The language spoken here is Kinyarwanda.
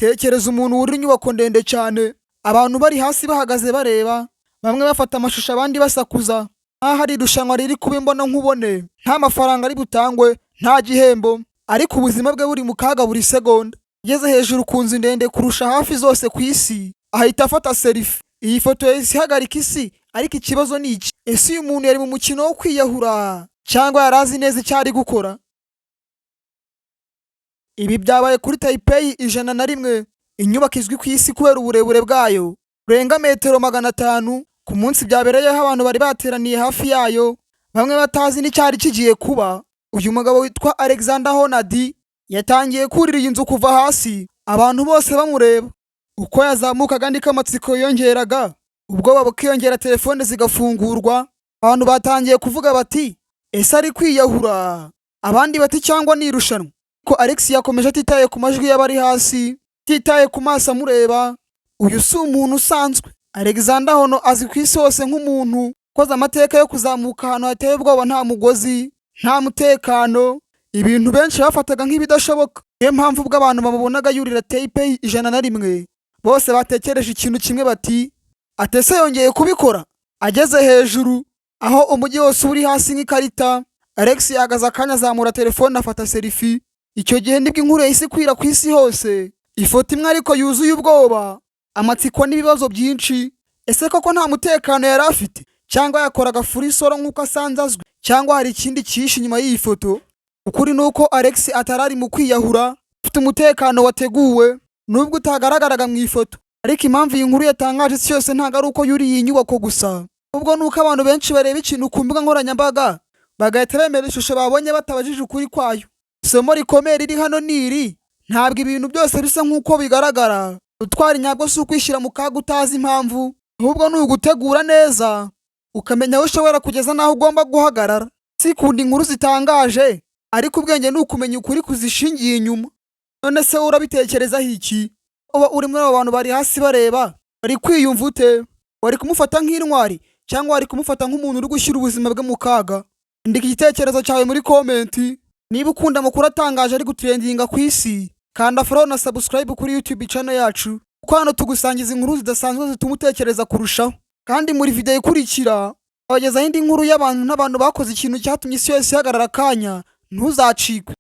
Tekereza umuntu wurira inyubako ndende cyane, abantu bari hasi bahagaze bareba, bamwe bafata amashusho abandi basakuza, nkaho hari irushanwa riri kuba imbona nkubone, nta mafaranga ari butangwe, nta gihembo, ariko ubuzima bwe buri mu kaga buri segonda. Ageze hejuru ku nzu ndende kurusha hafi zose ku isi, ahita afata selfie. Iyi foto yahise ihagarika isi, ariko ikibazo ni iki: ese uyu muntu yari mu mukino wo kwiyahura cyangwa yari azi neza icyo ari gukora? Ibi byabaye kuri Taipei 101, inyubako izwi ku isi kubera uburebure bwayo burenga metero 500. Ku munsi byabereyeho abantu bari bateraniye hafi yayo, bamwe batazi n'icyari kigiye kuba. Uyu mugabo witwa Alexander Honadi yatangiye kurira iyi nzu kuva hasi, abantu bose bamureba. Uko yazamukaga ndiko amatsiko yongeraga, ubwoba bukiyongera, telefone zigafungurwa, abantu batangiye kuvuga bati ese ari kwiyahura, abandi bati cyangwa ni irushanwa. Ko Alex yakomeje atitaye ku majwi y'abari hasi, atitaye ku maso amureba. Uyu si umuntu usanzwe. Alexander Hono azwi ku isi hose nk'umuntu ukoze amateka yo kuzamuka ahantu hateye ubwoba, nta mugozi, nta mutekano, ibintu benshi bafataga nk'ibidashoboka. Niyo mpamvu ubwo abantu bamubonaga yurira Taipei 101, bose batekereje ikintu kimwe bati atese yongeye kubikora. Ageze hejuru, aho umujyi wose uri hasi nk'ikarita, Alex yahagaze akanya, azamura telefone afata selfie. Icyo gihe nibwo inkuru yahise ikwira ku isi hose, ifoto imwe ariko yuzuye ubwoba, amatsiko n'ibibazo byinshi. Ese koko nta mutekano yari afite, cyangwa yakoraga furi solo nk'uko asanzwe azwi, cyangwa hari ikindi cyihishe inyuma y'iyi foto? Ukuri ni uko Alex atarari mu kwiyahura, afite umutekano wateguwe nubwo utagaragaraga mu ifoto. Ariko impamvu iyi nkuru yatangaje isi yose ntabwo ari uko yuriye iyi nyubako gusa, ubwo ni uko abantu benshi bareba ikintu ku mbuga nkoranyambaga bagahita bemera ishusho babonye batabajije ukuri kwayo. Isomo rikomeye riri hano ni iri: ntabwo ibintu byose bisa nk'uko bigaragara. Utwara inyabwo si ukwishyira mu kaga utazi impamvu, ahubwo ni ugutegura neza, ukamenya aho ushobora kugeza n'aho ugomba guhagarara. Sikunda inkuru zitangaje, ariko ubwenge ni ukumenya ukuri kuzishingiye inyuma. None se urabitekerezaho iki? Uba uri muri abo bantu bari hasi bareba, bari kwiyumva ute? Wari kumufata nk'intwari cyangwa wari kumufata nk'umuntu uri gushyira ubuzima bwe mu kaga? Andika igitekerezo cyawe muri komenti. Niba ukunda amakuru atangaje ari gutrendinga ku isi, kanda follow na subscribe kuri YouTube channel yacu, kuko hano tugusangiza inkuru zidasanzwe zituma utekereza kurushaho. Kandi muri video ikurikira abagezaho indi nkuru y'abantu n'abantu bakoze ikintu cyatumye isi yose ihagarara akanya. Ntuzacikwe.